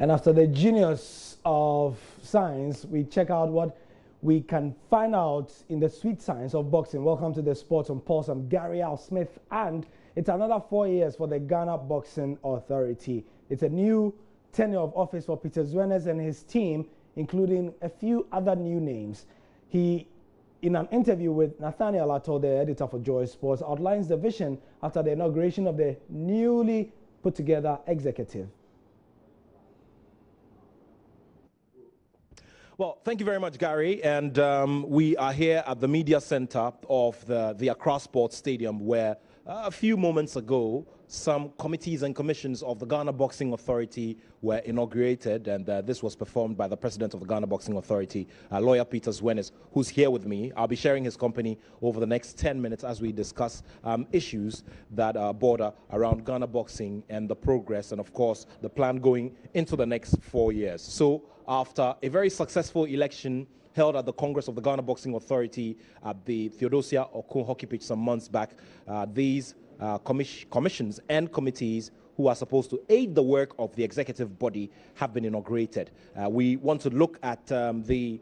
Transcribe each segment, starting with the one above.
And after the genius of science, we check out what we can find out in the sweet science of boxing. Welcome to the Sports on Pulse. I'm Gary Al Smith, and it's another 4 years for the Ghana Boxing Authority. It's a new tenure of office for Peter Zwenes and his team, including a few other new names. He, in an interview with Nathaniel Atto, the editor for Joy Sports, outlines the vision after the inauguration of the newly put together executive. Well, thank you very much, Gary. And we are here at the media center of the Accra Sports Stadium, where a few moments ago, some committees and commissions of the Ghana Boxing Authority were inaugurated, and this was performed by the president of the Ghana Boxing Authority, lawyer Peter Zwenes, who's here with me. I'll be sharing his company over the next 10 minutes as we discuss issues that border around Ghana boxing and the progress, and of course, the plan going into the next 4 years. So, after a very successful election held at the Congress of the Ghana Boxing Authority at the Theodosia Okun hockey pitch some months back, these commissions and committees who are supposed to aid the work of the executive body have been inaugurated. We want to look at the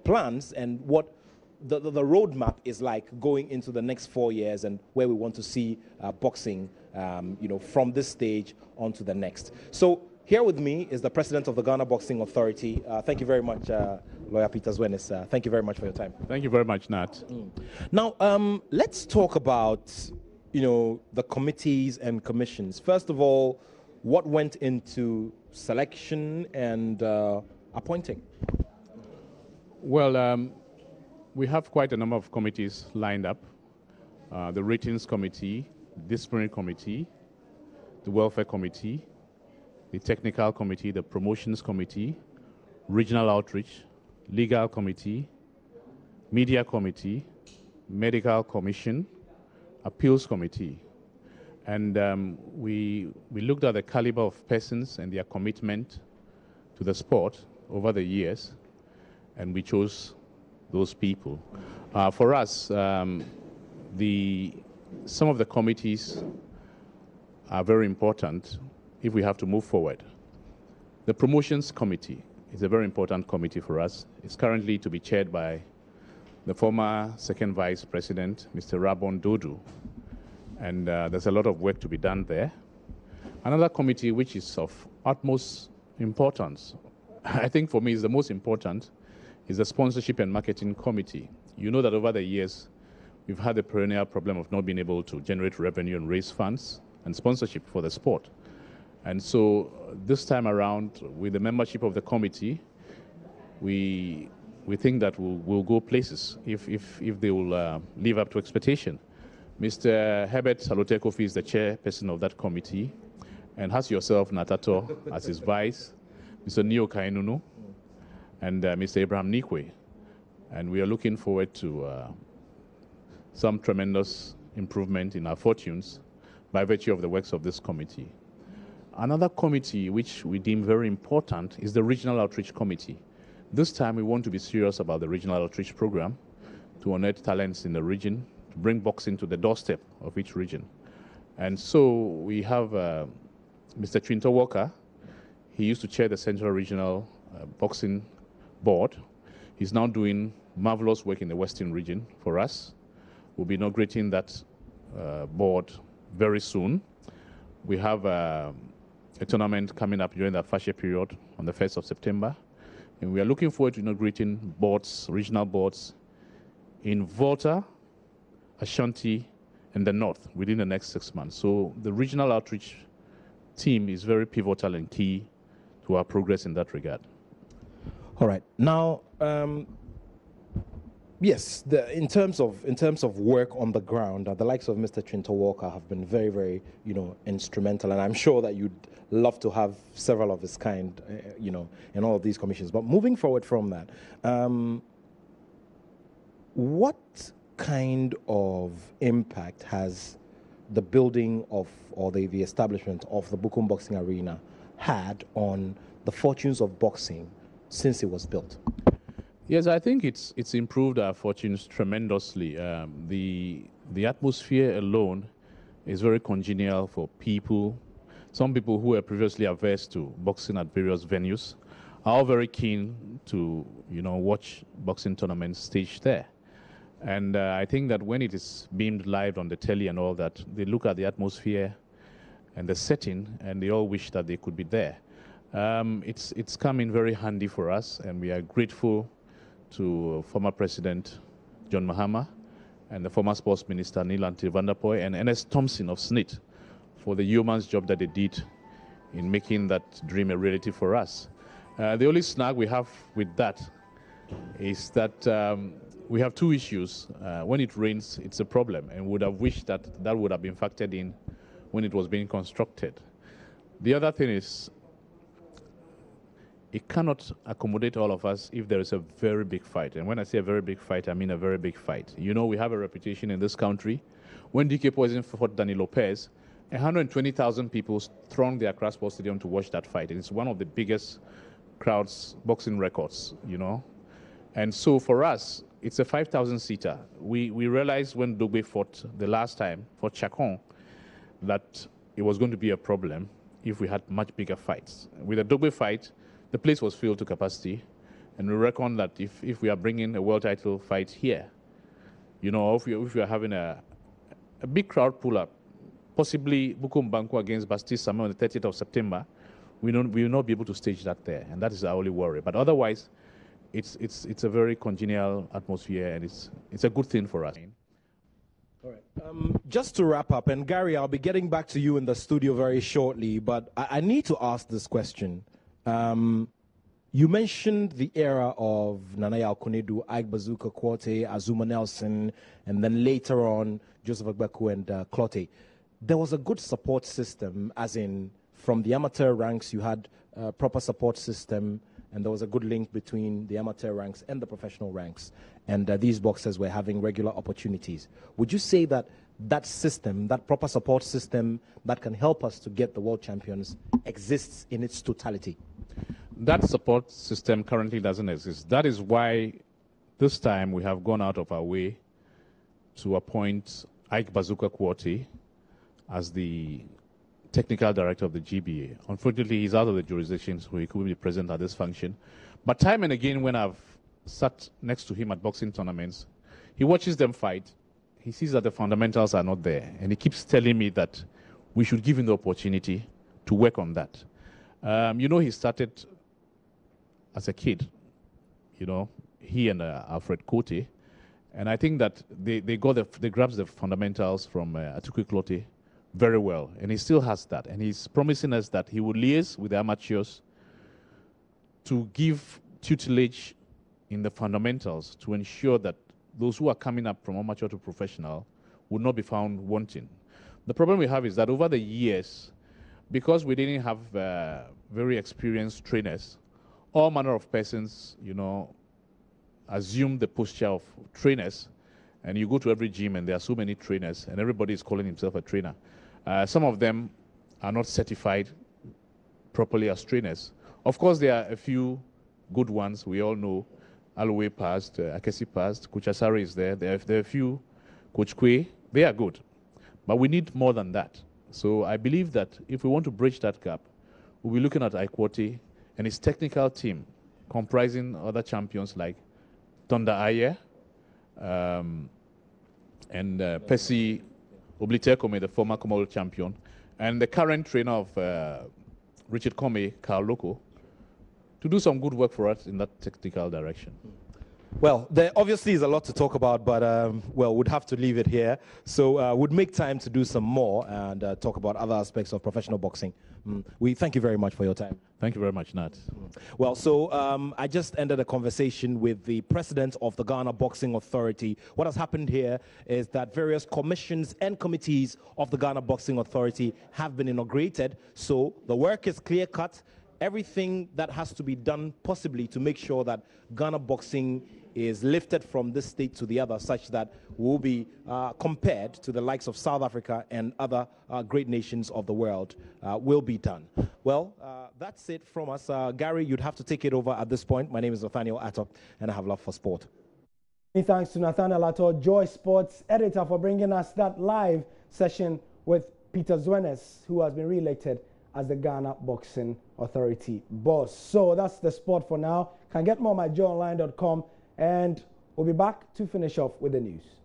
plans and what the roadmap is like going into the next 4 years and where we want to see boxing, from this stage onto the next. So here with me is the president of the Ghana Boxing Authority. Thank you very much, lawyer Peter Zwenes. Thank you very much for your time. Thank you very much, Nat. Now, let's talk about, the committees and commissions. First of all, what went into selection and appointing? Well, we have quite a number of committees lined up. The Ratings Committee, Disciplinary Committee, the Welfare Committee, the Technical Committee, the Promotions Committee, Regional Outreach, Legal Committee, Media Committee, Medical Commission, Appeals Committee. And we looked at the caliber of persons and their commitment to the sport over the years, and we chose those people. For us, some of the committees are very important if we have to move forward. The Promotions Committee is a very important committee for us. It's currently to be chaired by the former second vice president, Mr. Rabon Dodu. And there's a lot of work to be done there. Another committee which is of utmost importance, I think for me is the most important, is the Sponsorship and Marketing Committee. You know that over the years, we've had the perennial problem of not being able to generate revenue and raise funds and sponsorship for the sport. And so this time around, with the membership of the committee, we think that we'll go places if they will live up to expectation. Mr. Herbert Salote Kofi is the chairperson of that committee, and has yourself, Natato, as his vice, Mr. Neo Kainunu, and Mr. Abraham Nikwe. And we are looking forward to some tremendous improvement in our fortunes by virtue of the works of this committee. Another committee which we deem very important is the Regional Outreach Committee. This time we want to be serious about the Regional Outreach Program to unearth talents in the region, to bring boxing to the doorstep of each region. And so we have Mr. Chinto Walker. He used to chair the Central Regional Boxing Board. He's now doing marvelous work in the Western region for us. We'll be inaugurating that board very soon. We have a tournament coming up during the Fascia period on the 1st of September. And we are looking forward to inaugurating boards, regional boards, in Volta, Ashanti, and the North within the next 6 months. So the regional outreach team is very pivotal and key to our progress in that regard. All right. Now, yes, in terms of work on the ground, the likes of Mr. Chinto Walker have been very, very, instrumental, and I'm sure that you'd love to have several of his kind, in all of these commissions. But moving forward from that, what kind of impact has the building of, or the establishment of the Bukum Boxing Arena had on the fortunes of boxing since it was built? Yes, I think it's improved our fortunes tremendously. The atmosphere alone is very congenial for people some people who were previously averse to boxing at various venues are all very keen to, watch boxing tournaments staged there. And I think that when it is beamed live on the telly and all that, they look at the atmosphere and the setting, and they all wish that they could be there. It's come in very handy for us, and we are grateful to former President John Mahama and the former Sports Minister Neil Vanderpoy and Ernest Thompson of SNIT for the yeoman's job that they did in making that dream a reality for us. The only snag we have with that is that we have two issues. When it rains, it's a problem, and we would have wished that that would have been factored in when it was being constructed. The other thing is, it cannot accommodate all of us if there is a very big fight. And when I say a very big fight, I mean a very big fight. We have a reputation in this country. When DK Poison fought Danny Lopez, 120,000 people thronged the Accra Sports Stadium to watch that fight. It's one of the biggest crowds boxing records, And so for us, it's a 5,000-seater. We realized when Dogbe fought the last time, for Chacon, that it was going to be a problem if we had much bigger fights. With the Dogbe fight, the place was filled to capacity, and we reckon that if we are bringing a world title fight here, if we are having a big crowd pull-up, possibly Bukum Banku against Bastille Samuel on the 30th of September, we will not be able to stage that there, and that is our only worry. But otherwise, it's a very congenial atmosphere, and it's a good thing for us. All right. Just to wrap up, and Gary, I'll be getting back to you in the studio very shortly, but I need to ask this question. You mentioned the era of Nanaya Alkonedu, Ike Bazooka Quarte, Azuma Nelson, and then later on Joseph Agbeku and Clotte. There was a good support system, as in from the amateur ranks you had a proper support system, and there was a good link between the amateur ranks and the professional ranks, and these boxers were having regular opportunities. Would you say that that system, that proper support system that can help us to get the world champions, exists in its totality? That support system currently doesn't exist. That is why this time we have gone out of our way to appoint Ike Bazooka Quarte as the technical director of the GBA. Unfortunately, he's out of the jurisdiction, so he couldn't be present at this function. But time and again, when I've sat next to him at boxing tournaments, he watches them fight. He sees that the fundamentals are not there, and he keeps telling me that we should give him the opportunity to work on that. He started as a kid, he and Alfred Cote, and I think that they grabbed the fundamentals from Atukwe Clotte very well, and he still has that, and he's promising us that he will liaise with the amateurs to give tutelage in the fundamentals to ensure that those who are coming up from amateur to professional would not be found wanting. The problem we have is that over the years, because we didn't have very experienced trainers, all manner of persons, assume the posture of trainers, and you go to every gym and there are so many trainers, and everybody is calling himself a trainer. Some of them are not certified properly as trainers. Of course, there are a few good ones. We all know Aloe passed, Akesi passed, Coach Asari is there. There are a few, Coach Kwe, they are good. But we need more than that. So I believe that if we want to bridge that gap, we'll be looking at Ikwoti and his technical team, comprising other champions like Tonda Ayer and Percy Oblitekome, the former Commonwealth champion, and the current trainer of Richard Comey, Carl Loco, to do some good work for us in that technical direction. Well, there obviously is a lot to talk about, but we'd have to leave it here. So we'd make time to do some more and talk about other aspects of professional boxing. We thank you very much for your time. Thank you very much, Nat. Well, so I just ended a conversation with the president of the Ghana Boxing Authority. What has happened here is that various commissions and committees of the Ghana Boxing Authority have been inaugurated. So the work is clear-cut. Everything that has to be done possibly to make sure that Ghana boxing is lifted from this state to the other, such that we'll be compared to the likes of South Africa and other great nations of the world, will be done. Well, that's it from us. Gary, you'd have to take it over at this point. My name is Nathaniel Attock, and I have love for sport. Many thanks to Nathaniel Attock, Joy Sports editor, for bringing us that live session with Peter Zwenes, who has been re-elected as the Ghana Boxing Authority boss. So that's the sport for now. Can get more at myjoyonline.com, and we'll be back to finish off with the news.